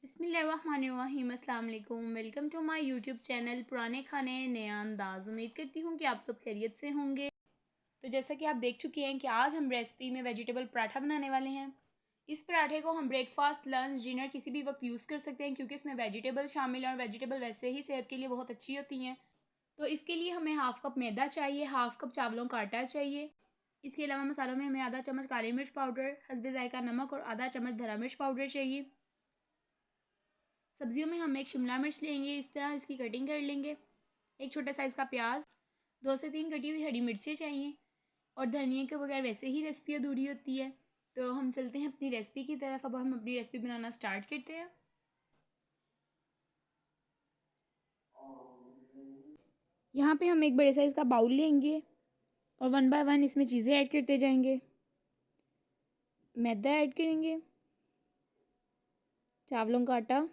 बिस्मिल्लाहिर्रहमानिर्रहीम, अस्सलाम वालेकुम। Welcome to my YouTube channel पुराने खाने नया अंदाज़। उम्मीद करती हूँ कि आप सब खैरियत से होंगे। तो जैसा कि आप देख चुके हैं कि आज हम रेसिपी में वेजिटेबल पराठा बनाने वाले हैं। इस पराठे को हम ब्रेकफास्ट, लंच, डिनर किसी भी वक्त यूज़ कर सकते हैं क्योंकि इसमें वेजिटेबल शामिल है और वेजिटेबल वैसे ही सेहत के लिए बहुत अच्छी होती हैं। तो इसके लिए हमें हाफ़ कप मैदा चाहिए, हाफ़ कप चावलों का आटा चाहिए। इसके अलावा मसालों में हमें आधा चम्मच काली मिर्च पाउडर, हस्बे ज़ायक़ा नमक और आधा चम्मच हरा मिर्च पाउडर चाहिए। सब्जियों में हम एक शिमला मिर्च लेंगे, इस तरह इसकी कटिंग कर लेंगे। एक छोटा साइज़ का प्याज, 2 से 3 कटी हुई हरी मिर्चें चाहिए और धनिया के बगैर वैसे ही रेसिपी अधूरी होती है। तो हम चलते हैं अपनी रेसिपी की तरफ। अब हम अपनी रेसिपी बनाना स्टार्ट करते हैं। यहाँ पे हम एक बड़े साइज़ का बाउल लेंगे और 1 बाय 1 इसमें चीज़ें ऐड करते जाएंगे। मैदा ऐड करेंगे, चावलों का आटा,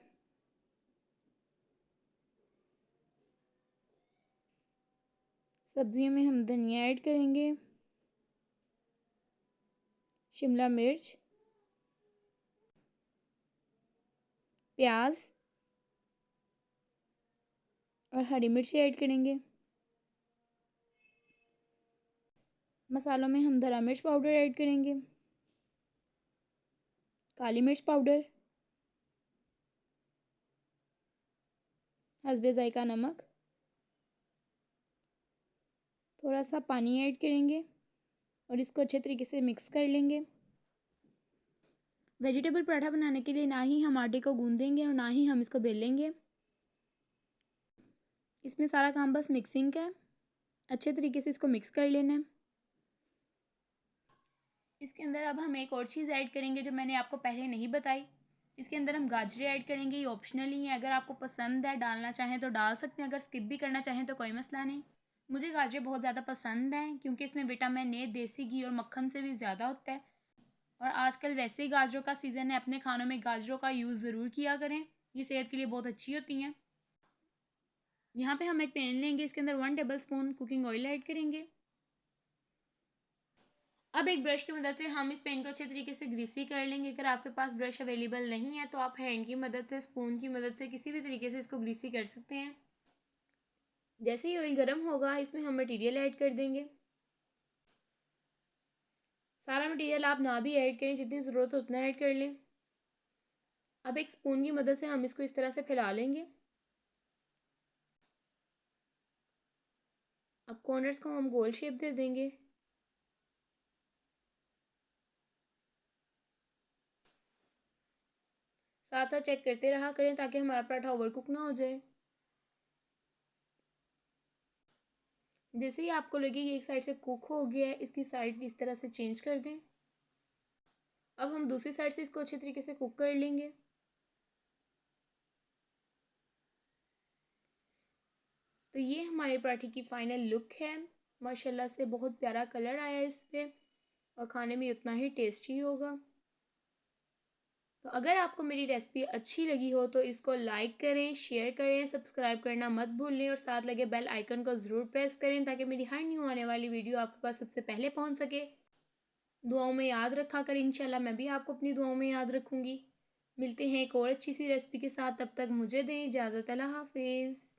सब्जियों में हम धनिया ऐड करेंगे, शिमला मिर्च, प्याज और हरी मिर्ची ऐड करेंगे। मसालों में हम धरा मिर्च पाउडर ऐड करेंगे, काली मिर्च पाउडर, हस्बे ज़ायक़ा नमक, थोड़ा सा पानी ऐड करेंगे और इसको अच्छे तरीके से मिक्स कर लेंगे। वेजिटेबल पराठा बनाने के लिए ना ही हम आटे को गूंदेंगे और ना ही हम इसको बेलेंगे। इसमें सारा काम बस मिक्सिंग का है। अच्छे तरीके से इसको मिक्स कर लेना है। इसके अंदर अब हम एक और चीज़ ऐड करेंगे जो मैंने आपको पहले नहीं बताई। इसके अंदर हम गाजरें ऐड करेंगे। ये ऑप्शनल ही है, अगर आपको पसंद है डालना चाहें तो डाल सकते हैं, अगर स्किप भी करना चाहें तो कोई मसला नहीं। मुझे गाजरें बहुत ज़्यादा पसंद हैं क्योंकि इसमें विटामिन ए देसी घी और मक्खन से भी ज़्यादा होता है। और आजकल वैसे ही गाजरों का सीज़न है, अपने खानों में गाजरों का यूज़ ज़रूर किया करें, ये सेहत के लिए बहुत अच्छी होती हैं। यहाँ पे हम एक पैन लेंगे, इसके अंदर 1 table spoon cooking oil add करेंगे। अब एक ब्रश की मदद से हम इस पैन को अच्छे तरीके से ग्रीसी कर लेंगे। अगर आपके पास ब्रश अवेलेबल नहीं है तो आप हैंड की मदद से, स्पून की मदद से किसी भी तरीके से इसको ग्रीसी कर सकते हैं। जैसे ही ऑयल गर्म होगा इसमें हम मटेरियल ऐड कर देंगे। सारा मटेरियल आप ना भी ऐड करें, जितनी ज़रूरत हो उतना ऐड कर लें। अब एक स्पून की मदद से हम इसको इस तरह से फैला लेंगे। अब कॉर्नर्स को हम गोल शेप दे देंगे। साथ साथ चेक करते रहा करें ताकि हमारा पराठा ओवर कुक ना हो जाए। जैसे ही आपको लगे कि एक साइड से कुक हो गया है, इसकी साइड इस तरह से चेंज कर दें। अब हम दूसरी साइड से इसको अच्छे तरीके से कुक कर लेंगे। तो ये हमारे पराठे की फ़ाइनल लुक है। माशाल्लाह से बहुत प्यारा कलर आया है इस पे और खाने में उतना ही टेस्टी होगा। तो अगर आपको मेरी रेसिपी अच्छी लगी हो तो इसको लाइक करें, शेयर करें, सब्सक्राइब करना मत भूलें और साथ लगे बेल आइकन को ज़रूर प्रेस करें ताकि मेरी हर न्यू आने वाली वीडियो आपके पास सबसे पहले पहुंच सके। दुआओं में याद रखा करें, इंशाल्लाह मैं भी आपको अपनी दुआओं में याद रखूँगी। मिलते हैं एक और अच्छी सी रेसिपी के साथ, तब तक मुझे दें इजाज़त। अल्लाह हाफ़िज़।